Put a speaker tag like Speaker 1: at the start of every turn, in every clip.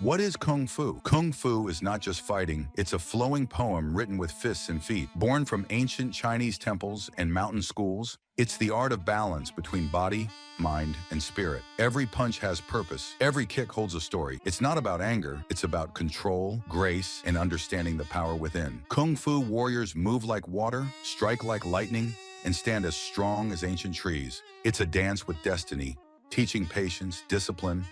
Speaker 1: What is Kung Fu? Kung Fu is not just fighting, it's a flowing poem written with fists and feet. Born from ancient Chinese temples and mountain schools, it's the art of balance between body, mind, and spirit. Every punch has purpose. Every kick holds a story. It's not about anger. It's about control, grace, and understanding the power within. Kung Fu warriors move like water, strike like lightning, and stand as strong as ancient trees. It's a dance with destiny, teaching patience, discipline,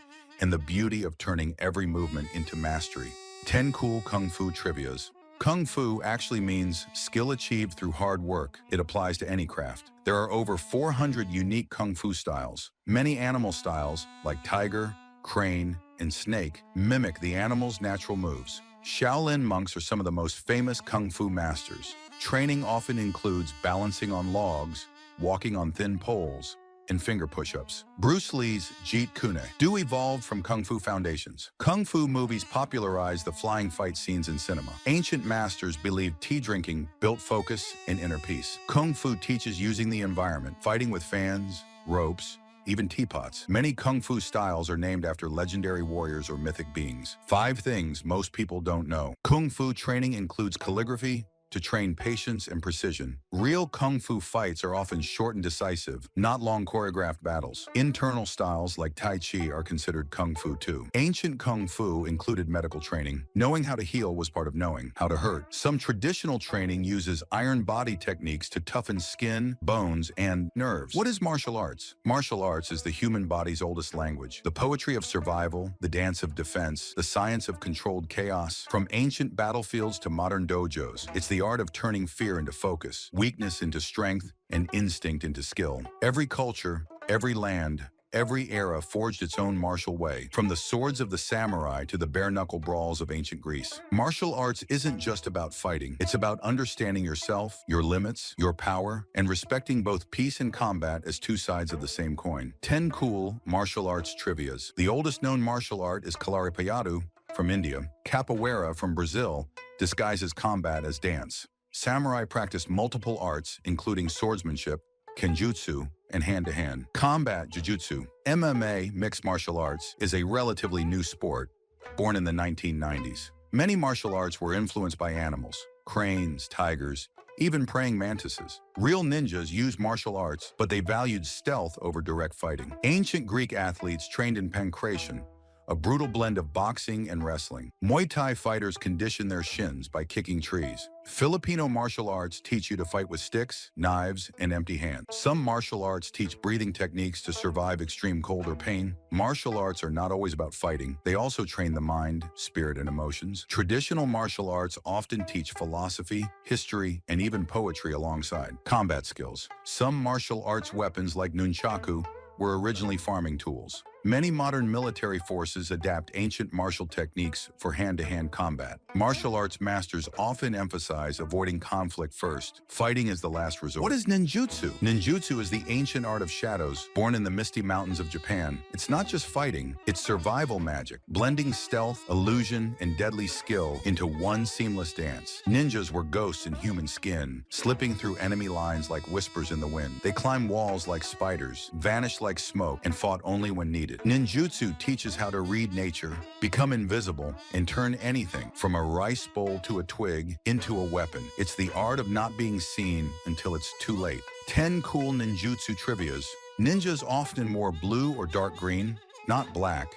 Speaker 1: and the beauty of turning every movement into mastery. 10 cool Kung Fu trivias. Kung Fu actually means skill achieved through hard work. It applies to any craft. There are over 400 unique Kung Fu styles. Many animal styles, like tiger, crane, and snake, mimic the animal's natural moves. Shaolin monks are some of the most famous Kung Fu masters. Training often includes balancing on logs, walking on thin poles, and finger push-ups. Bruce Lee's Jeet Kune Do evolved from Kung Fu foundations. Kung Fu movies popularized the flying fight scenes in cinema. Ancient masters believed tea drinking built focus and inner peace. Kung Fu teaches using the environment, fighting with fans, ropes, even teapots. Many Kung Fu styles are named after legendary warriors or mythic beings. 5 things most people don't know. Kung Fu training includes calligraphy, to train patience and precision. Real Kung Fu fights are often short and decisive, not long choreographed battles. Internal styles like Tai Chi are considered Kung Fu too. Ancient Kung Fu included medical training. Knowing how to heal was part of knowing how to hurt. Some traditional training uses iron body techniques to toughen skin, bones, and nerves. What is martial arts? Martial arts is the human body's oldest language. The poetry of survival, the dance of defense, the science of controlled chaos. From ancient battlefields to modern dojos, it's the art of turning fear into focus, weakness into strength, and instinct into skill. Every culture, every land, every era forged its own martial way, from the swords of the samurai to the bare-knuckle brawls of ancient Greece. Martial arts isn't just about fighting. It's about understanding yourself, your limits, your power, and respecting both peace and combat as 2 sides of the same coin. 10 cool martial arts trivias. The oldest known martial art is Kalaripayattu from India. Capoeira from Brazil disguises combat as dance. Samurai practiced multiple arts, including swordsmanship, kenjutsu, and hand-to-hand. Combat jiu-jitsu, MMA, mixed martial arts, is a relatively new sport, born in the 1990s. Many martial arts were influenced by animals, cranes, tigers, even praying mantises. Real ninjas used martial arts, but they valued stealth over direct fighting. Ancient Greek athletes trained in pankration, a brutal blend of boxing and wrestling. Muay Thai fighters condition their shins by kicking trees. Filipino martial arts teach you to fight with sticks, knives, and empty hands. Some martial arts teach breathing techniques to survive extreme cold or pain. Martial arts are not always about fighting. They also train the mind, spirit, and emotions. Traditional martial arts often teach philosophy, history, and even poetry alongside combat skills. Some martial arts weapons like nunchaku were originally farming tools. Many modern military forces adapt ancient martial techniques for hand-to-hand combat. Martial arts masters often emphasize avoiding conflict first. Fighting is the last resort. What is ninjutsu? Ninjutsu is the ancient art of shadows, born in the misty mountains of Japan. It's not just fighting, it's survival magic, blending stealth, illusion, and deadly skill into one seamless dance. Ninjas were ghosts in human skin, slipping through enemy lines like whispers in the wind. They climbed walls like spiders, vanished like smoke, and fought only when needed. Ninjutsu teaches how to read nature, become invisible, and turn anything from a rice bowl to a twig into a weapon. It's the art of not being seen until it's too late. 10 cool ninjutsu trivias. Ninjas often wore blue or dark green, not black,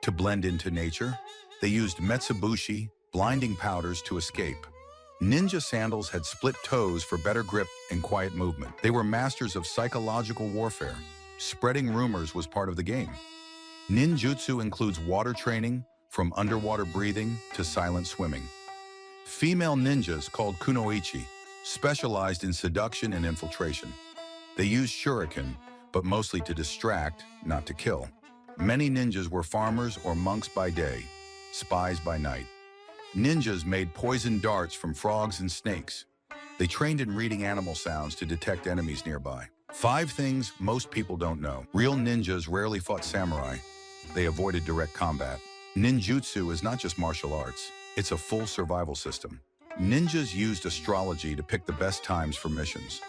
Speaker 1: to blend into nature. They used metsubushi, blinding powders, to escape. Ninja sandals had split toes for better grip and quiet movement. They were masters of psychological warfare. Spreading rumors was part of the game. Ninjutsu includes water training, from underwater breathing to silent swimming. Female ninjas, called kunoichi, specialized in seduction and infiltration. They used shuriken, but mostly to distract, not to kill. Many ninjas were farmers or monks by day, spies by night. Ninjas made poison darts from frogs and snakes. They trained in reading animal sounds to detect enemies nearby. 5 things most people don't know. Real ninjas rarely fought samurai. They avoided direct combat. Ninjutsu is not just martial arts. It's a full survival system. Ninjas used astrology to pick the best times for missions.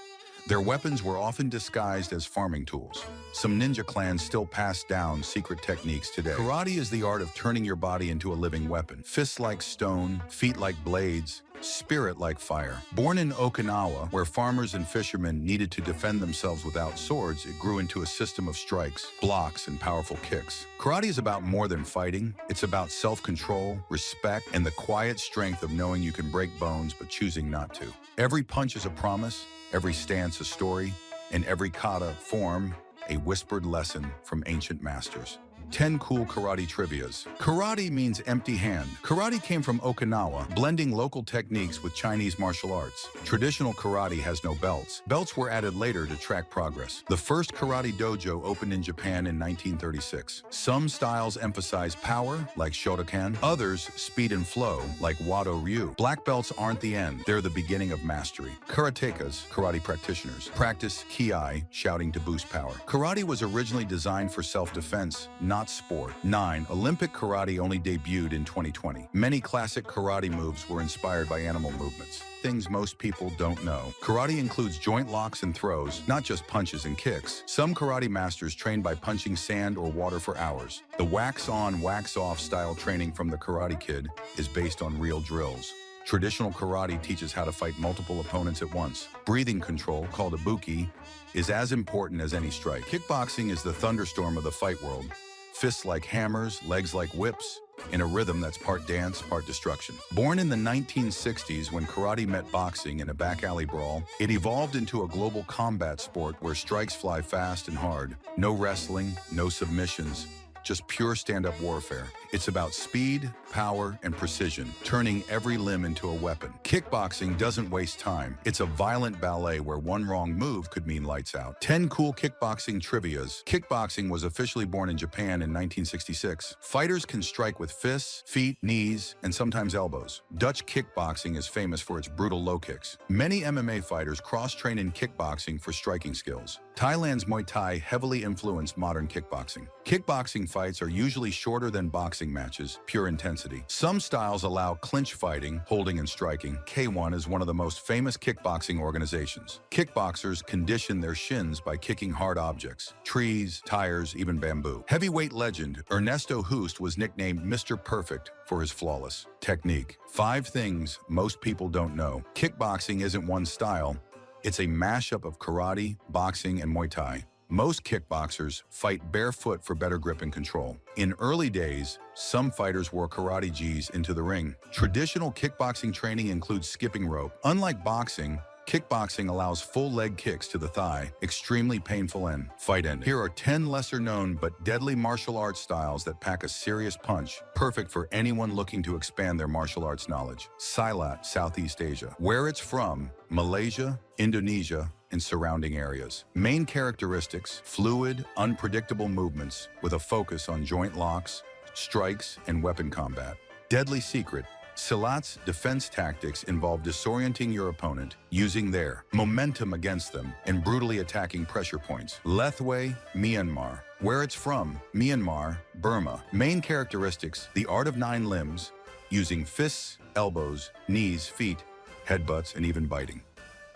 Speaker 1: Their weapons were often disguised as farming tools. Some ninja clans still pass down secret techniques today. Karate is the art of turning your body into a living weapon. Fists like stone, feet like blades, spirit like fire. Born in Okinawa, where farmers and fishermen needed to defend themselves without swords, it grew into a system of strikes, blocks, and powerful kicks. Karate is about more than fighting. It's about self-control, respect, and the quiet strength of knowing you can break bones but choosing not to. Every punch is a promise, every stance a story, and every kata form a whispered lesson from ancient masters. 10 cool karate trivias. Karate means empty hand. Karate came from Okinawa, blending local techniques with Chinese martial arts. Traditional karate has no belts. Belts were added later to track progress. The first karate dojo opened in Japan in 1936. Some styles emphasize power, like Shotokan. Others, speed and flow, like Wado Ryu. Black belts aren't the end. They're the beginning of mastery. Karatekas, karate practitioners, practice ki, shouting to boost power. Karate was originally designed for self-defense, not sport. 9. Olympic karate only debuted in 2020. Many classic karate moves were inspired by animal movements. Things most people don't know. Karate includes joint locks and throws, not just punches and kicks. Some karate masters train by punching sand or water for hours. The wax-on, wax-off style training from the Karate Kid is based on real drills. Traditional karate teaches how to fight multiple opponents at once. Breathing control, called ibuki, is as important as any strike. Kickboxing is the thunderstorm of the fight world. Fists like hammers, legs like whips, in a rhythm that's part dance, part destruction. Born in the 1960s when karate met boxing in a back alley brawl, it evolved into a global combat sport where strikes fly fast and hard. No wrestling, no submissions, just pure stand-up warfare. It's about speed, power, and precision, turning every limb into a weapon. Kickboxing doesn't waste time. It's a violent ballet where one wrong move could mean lights out. 10 cool kickboxing trivias. Kickboxing was officially born in Japan in 1966. Fighters can strike with fists, feet, knees, and sometimes elbows. Dutch kickboxing is famous for its brutal low kicks. Many MMA fighters cross-train in kickboxing for striking skills. Thailand's Muay Thai heavily influenced modern kickboxing. Kickboxing fights are usually shorter than boxing matches, pure intensity. Some styles allow clinch fighting, holding and striking. K1 is one of the most famous kickboxing organizations. Kickboxers condition their shins by kicking hard objects, trees, tires, even bamboo. Heavyweight legend Ernesto Hoost was nicknamed Mr. Perfect for his flawless technique. 5 things most people don't know. Kickboxing isn't one style. It's a mashup of karate, boxing, and Muay Thai. Most kickboxers fight barefoot for better grip and control. In early days, some fighters wore karate gis into the ring. Traditional kickboxing training includes skipping rope. Unlike boxing, kickboxing allows full leg kicks to the thigh, extremely painful and fight ending. Here are 10 lesser-known but deadly martial arts styles that pack a serious punch, perfect for anyone looking to expand their martial arts knowledge. Silat, Southeast Asia. Where it's from, Malaysia, Indonesia, and surrounding areas. Main characteristics: fluid, unpredictable movements with a focus on joint locks, strikes, and weapon combat. Deadly secret: Silat's defense tactics involve disorienting your opponent, using their momentum against them, and brutally attacking pressure points. Lethwei, Myanmar. Where it's from, Myanmar, Burma. Main characteristics: the art of 9 limbs, using fists, elbows, knees, feet, headbutts, and even biting.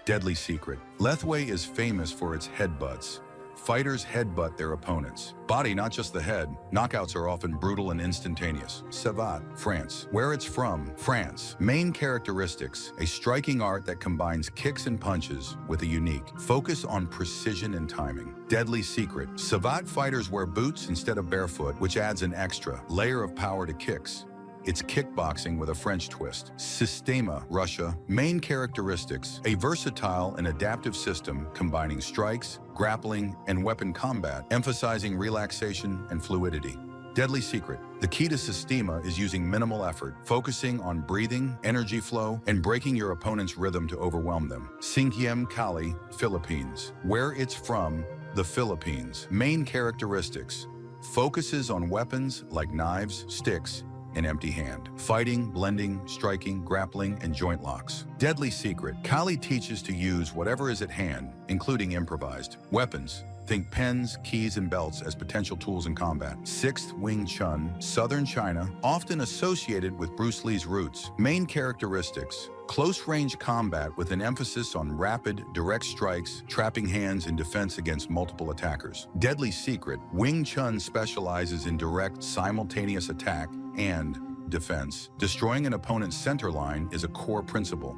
Speaker 1: Deadly secret: Lethwei is famous for its headbutts. Fighters headbutt their opponents. Body, not just the head. Knockouts are often brutal and instantaneous. Savate, France. Where it's from, France. Main characteristics: a striking art that combines kicks and punches with a unique focus on precision and timing. Deadly secret: Savate fighters wear boots instead of barefoot, which adds an extra layer of power to kicks. It's kickboxing with a French twist. Sistema, Russia. Main characteristics: a versatile and adaptive system combining strikes, grappling, and weapon combat, emphasizing relaxation and fluidity. Deadly secret: the key to Sistema is using minimal effort, focusing on breathing, energy flow, and breaking your opponent's rhythm to overwhelm them. Singkiem Kali, Philippines. Where it's from, the Philippines. Main characteristics: focuses on weapons like knives, sticks, and empty hand. Fighting, blending, striking, grappling, and joint locks. Deadly secret: Kali teaches to use whatever is at hand, including improvised weapons, Think pens, keys, and belts as potential tools in combat. Sixth, Wing Chun, Southern China, often associated with Bruce Lee's roots. Main characteristics: close-range combat with an emphasis on rapid, direct strikes, trapping hands, and defense against multiple attackers. Deadly secret: Wing Chun specializes in direct, simultaneous attack and defense. Destroying an opponent's center line is a core principle,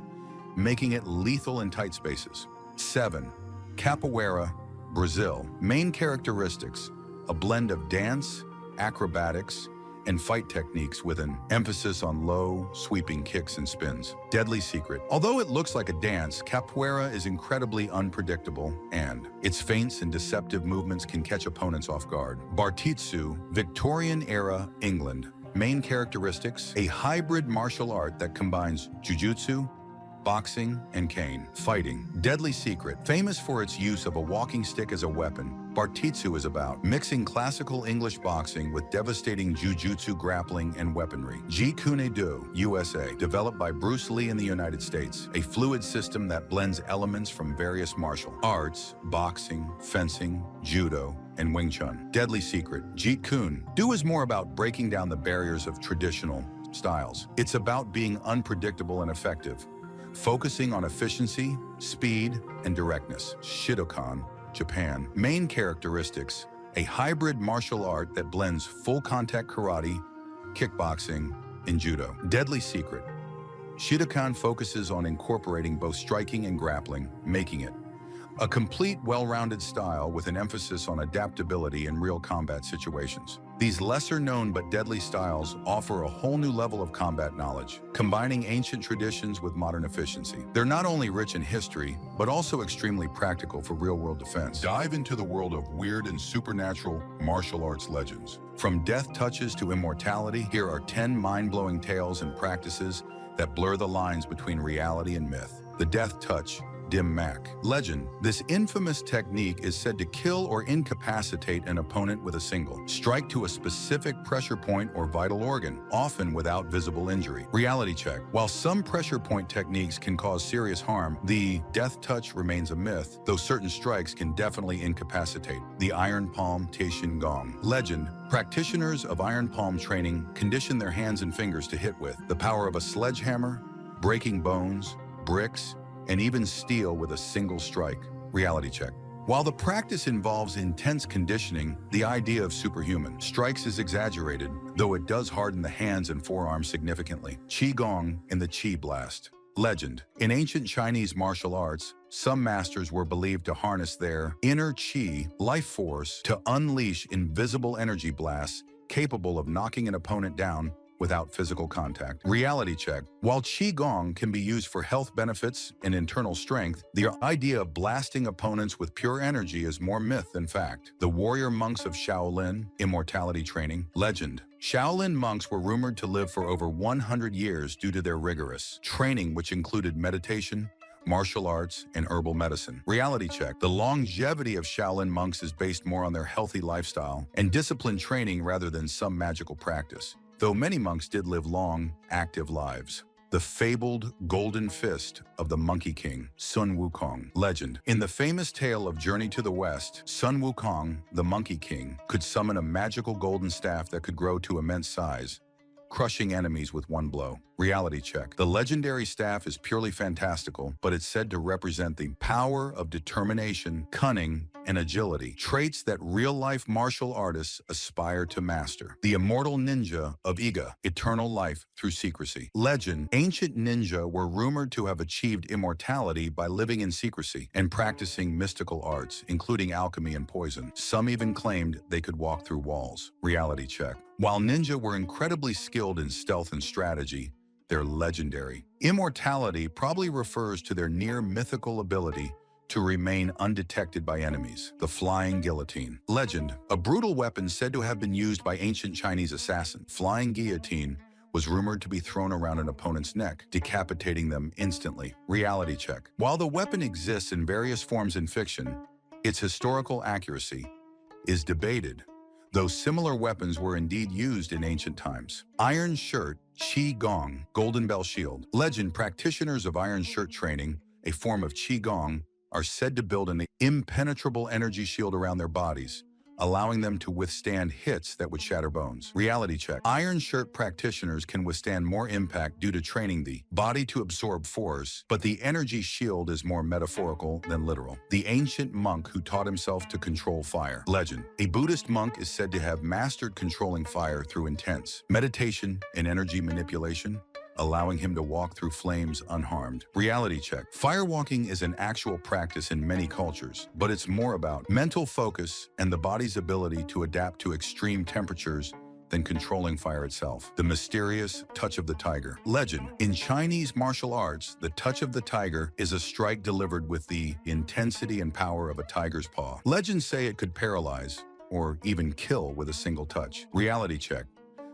Speaker 1: making it lethal in tight spaces. 7. Capoeira, Brazil. Main characteristics: a blend of dance, acrobatics, and fight techniques with an emphasis on low, sweeping kicks and spins. Deadly secret: although it looks like a dance, capoeira is incredibly unpredictable, and its feints and deceptive movements can catch opponents off guard. Bartitsu, Victorian-era England. Main characteristics: a hybrid martial art that combines Jiu-Jitsu, boxing, and cane. Fighting. Deadly secret: famous for its use of a walking stick as a weapon, Bartitsu is about mixing classical English boxing with devastating Jiu-Jitsu grappling and weaponry. JUNE2025, USA, developed by Bruce Lee in the United States, a fluid system that blends elements from various martial arts, boxing, fencing, judo, and Wing Chun. Deadly secret: Jeet Kune Do is more about breaking down the barriers of traditional styles. It's about being unpredictable and effective, focusing on efficiency, speed, and directness. Shidokan, Japan. Main characteristics: a hybrid martial art that blends full contact karate, kickboxing, and judo. Deadly secret: Shidokan focuses on incorporating both striking and grappling, making it a complete, well-rounded style with an emphasis on adaptability in real combat situations. These lesser-known but deadly styles offer a whole new level of combat knowledge, combining ancient traditions with modern efficiency. They're not only rich in history, but also extremely practical for real-world defense. Dive into the world of weird and supernatural martial arts legends. From death touches to immortality, here are 10 mind-blowing tales and practices that blur the lines between reality and myth. The death touch. Dim Mak. Legend: this infamous technique is said to kill or incapacitate an opponent with a single strike to a specific pressure point or vital organ, often without visible injury. Reality check: while some pressure point techniques can cause serious harm, the death touch remains a myth, though certain strikes can definitely incapacitate. The Iron Palm Taishin Gong. Legend: practitioners of Iron Palm training condition their hands and fingers to hit with the power of a sledgehammer, breaking bones, bricks, and even steel with a single strike. Reality check: while the practice involves intense conditioning, the idea of superhuman strikes is exaggerated, though it does harden the hands and forearms significantly. Qi Gong and the Qi Blast. Legend: in ancient Chinese martial arts, some masters were believed to harness their inner qi, life force, to unleash invisible energy blasts capable of knocking an opponent down without physical contact. Reality check: while Qigong can be used for health benefits and internal strength, the idea of blasting opponents with pure energy is more myth than fact. The warrior monks of Shaolin, immortality training. Legend: Shaolin monks were rumored to live for over 100 years due to their rigorous training, which included meditation, martial arts, and herbal medicine. Reality check: the longevity of Shaolin monks is based more on their healthy lifestyle and disciplined training rather than some magical practice, though many monks did live long, active lives. The fabled golden fist of the Monkey King, Sun Wukong. Legend: in the famous tale of Journey to the West, Sun Wukong, the Monkey King, could summon a magical golden staff that could grow to immense size, crushing enemies with one blow. Reality check: the legendary staff is purely fantastical, but it's said to represent the power of determination, cunning, and agility, traits that real-life martial artists aspire to master. The immortal ninja of Iga, eternal life through secrecy. Legend: ancient ninja were rumored to have achieved immortality by living in secrecy and practicing mystical arts, including alchemy and poison. Some even claimed they could walk through walls. Reality check: while ninja were incredibly skilled in stealth and strategy, they're legendary. Immortality probably refers to their near-mythical ability to remain undetected by enemies. The flying guillotine. Legend: a brutal weapon said to have been used by ancient Chinese assassins. Flying guillotine was rumored to be thrown around an opponent's neck, decapitating them instantly. Reality check: while the weapon exists in various forms in fiction, its historical accuracy is debated, though similar weapons were indeed used in ancient times. Iron Shirt, Qi Gong, Golden Bell Shield. Legend: practitioners of Iron Shirt training, a form of Qi Gong, are said to build an impenetrable energy shield around their bodies, allowing them to withstand hits that would shatter bones. Reality check. Iron shirt practitioners can withstand more impact due to training the body to absorb force, but the energy shield is more metaphorical than literal. The ancient monk who taught himself to control fire. Legend. A Buddhist monk is said to have mastered controlling fire through intense meditation and energy manipulation, allowing him to walk through flames unharmed. Reality check. Firewalking is an actual practice in many cultures, but it's more about mental focus and the body's ability to adapt to extreme temperatures than controlling fire itself. The mysterious touch of the tiger. Legend. In Chinese martial arts, the touch of the tiger is a strike delivered with the intensity and power of a tiger's paw. Legends say it could paralyze or even kill with a single touch. Reality check.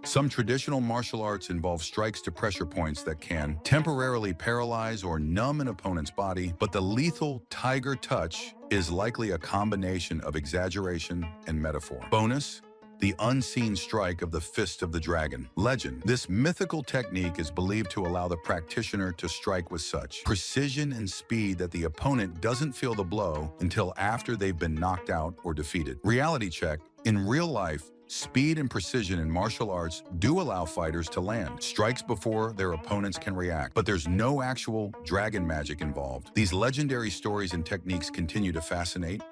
Speaker 1: Some traditional martial arts involve strikes to pressure points that can temporarily paralyze or numb an opponent's body, but the lethal tiger touch is likely a combination of exaggeration and metaphor. Bonus: the unseen strike of the fist of the dragon. Legend. This mythical technique is believed to allow the practitioner to strike with such precision and speed that the opponent doesn't feel the blow until after they've been knocked out or defeated. Reality check. In real life, speed and precision in martial arts do allow fighters to land strikes before their opponents can react, but there's no actual dragon magic involved. These legendary stories and techniques continue to fascinate,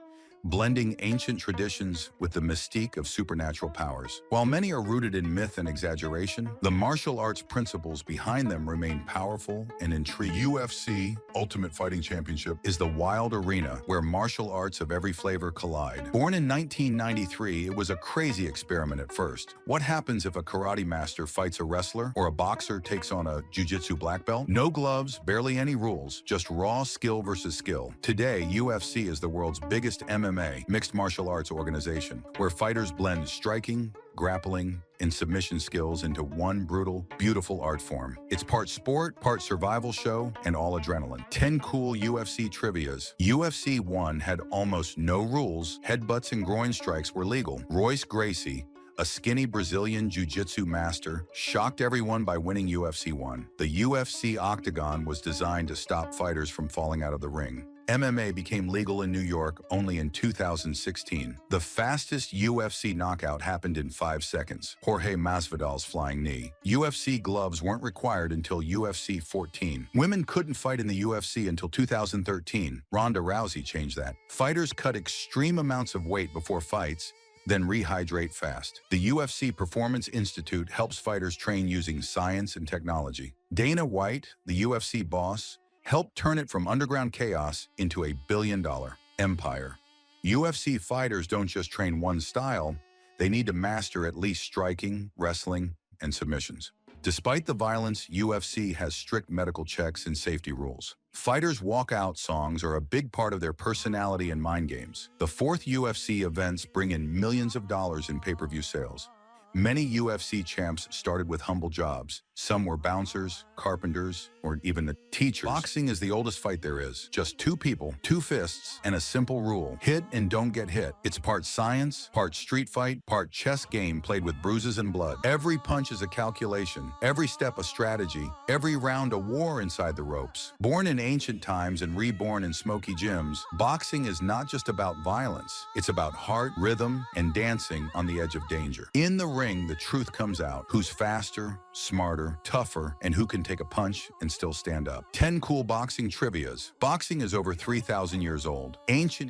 Speaker 1: blending ancient traditions with the mystique of supernatural powers. While many are rooted in myth and exaggeration, the martial arts principles behind them remain powerful and intriguing. UFC, Ultimate Fighting Championship, is the wild arena where martial arts of every flavor collide. Born in 1993, it was a crazy experiment at first. What happens if a karate master fights a wrestler or a boxer takes on a Jiu-Jitsu black belt? No gloves, barely any rules, just raw skill versus skill. Today, UFC is the world's biggest MMA, mixed martial arts organization, where fighters blend striking, grappling, and submission skills into one brutal, beautiful art form. It's part sport, part survival show, and all adrenaline. 10 cool UFC trivias. UFC 1 had almost no rules. Headbutts and groin strikes were legal. Royce Gracie, a skinny Brazilian jiu-jitsu master, shocked everyone by winning UFC 1. The UFC Octagon was designed to stop fighters from falling out of the ring. MMA became legal in New York only in 2016. The fastest UFC knockout happened in 5 seconds, Jorge Masvidal's flying knee. UFC gloves weren't required until UFC 14. Women couldn't fight in the UFC until 2013. Ronda Rousey changed that. Fighters cut extreme amounts of weight before fights, then rehydrate fast. The UFC Performance Institute helps fighters train using science and technology. Dana White, the UFC boss, helped turn it from underground chaos into a billion-dollar empire. UFC fighters don't just train one style, they need to master at least striking, wrestling, and submissions. Despite the violence, UFC has strict medical checks and safety rules. Fighters' walkout songs are a big part of their personality and mind games. The fourth UFC events bring in millions of dollars in pay-per-view sales. Many UFC champs started with humble jobs. Some were bouncers, carpenters, or even teachers. Boxing is the oldest fight there is. Just two people, two fists, and a simple rule: hit and don't get hit. It's part science, part street fight, part chess game played with bruises and blood. Every punch is a calculation, every step a strategy, every round a war inside the ropes. Born in ancient times and reborn in smoky gyms, boxing is not just about violence. It's about heart, rhythm, and dancing on the edge of danger. In the ring, the truth comes out: who's faster, smarter, tougher, and who can take a punch and still stand up. 10 cool boxing trivias. Boxing is over 3,000 years old. Ancient